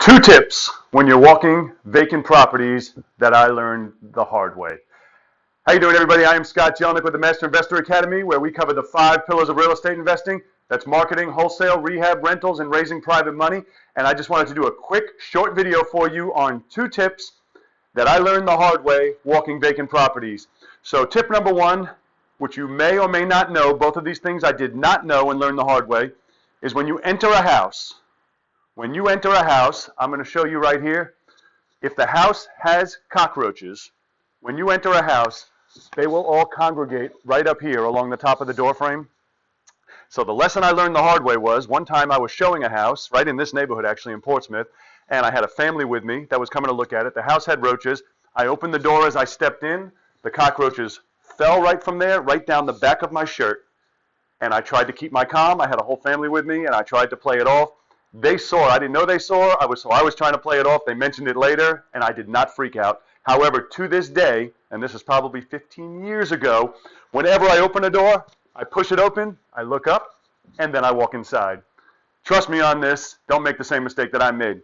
Two tips when you're walking vacant properties that I learned the hard way. How you doing, everybody? I am Scott Jelinek with the Master Investor Academy, where we cover the 5 pillars of real estate investing. That's marketing, wholesale, rehab, rentals, and raising private money. And I just wanted to do a quick, short video for you on 2 tips that I learned the hard way walking vacant properties. So tip number 1, which you may or may not know, both of these things I did not know and learned the hard way, is when you enter a house. When you enter a house, I'm going to show you right here, if the house has cockroaches, when you enter a house, they will all congregate right up here along the top of the door frame. So the lesson I learned the hard way was, one time I was showing a house, right in this neighborhood actually in Portsmouth, and I had a family with me that was coming to look at it. The house had roaches. I opened the door as I stepped in. The cockroaches fell right from there, right down the back of my shirt. And I tried to keep my calm. I had a whole family with me, and I tried to play it off. They saw it. I didn't know they saw it. I was trying to play it off. They mentioned it later, and I did not freak out. However, to this day, and this is probably 15 years ago, whenever I open a door, I push it open, I look up, and then I walk inside. Trust me on this. Don't make the same mistake that I made.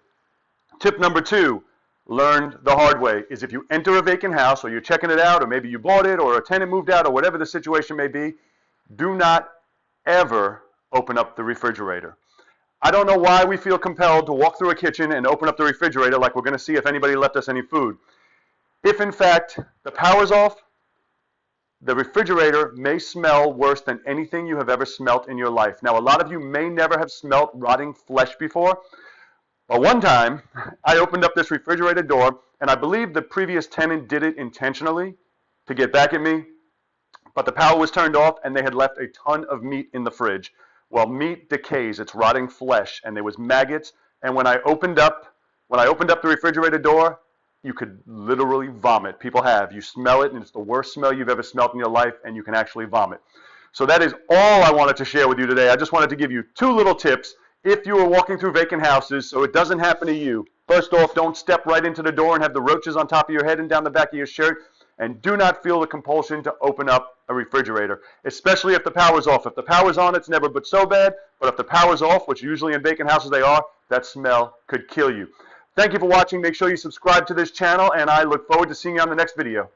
Tip number 2, learned the hard way, is if you enter a vacant house, or you're checking it out, or maybe you bought it, or a tenant moved out, or whatever the situation may be, do not ever open up the refrigerator. I don't know why we feel compelled to walk through a kitchen and open up the refrigerator like we're going to see if anybody left us any food. If, in fact, the power's off, the refrigerator may smell worse than anything you have ever smelt in your life. Now, a lot of you may never have smelt rotting flesh before, but one time I opened up this refrigerator door, and I believe the previous tenant did it intentionally to get back at me, but the power was turned off, and they had left a ton of meat in the fridge. Well, meat decays, it's rotting flesh, and there was maggots, and when I opened up the refrigerator door, you could literally vomit. People have. You smell it, and it's the worst smell you've ever smelled in your life, and you can actually vomit. So that is all I wanted to share with you today. I just wanted to give you 2 little tips if you are walking through vacant houses so it doesn't happen to you. First off, don't step right into the door and have the roaches on top of your head and down the back of your shirt. And do not feel the compulsion to open up a refrigerator, especially if the power's off. If the power's on, it's never but so bad. But if the power's off, which usually in vacant houses they are, that smell could kill you. Thank you for watching. Make sure you subscribe to this channel, and I look forward to seeing you on the next video.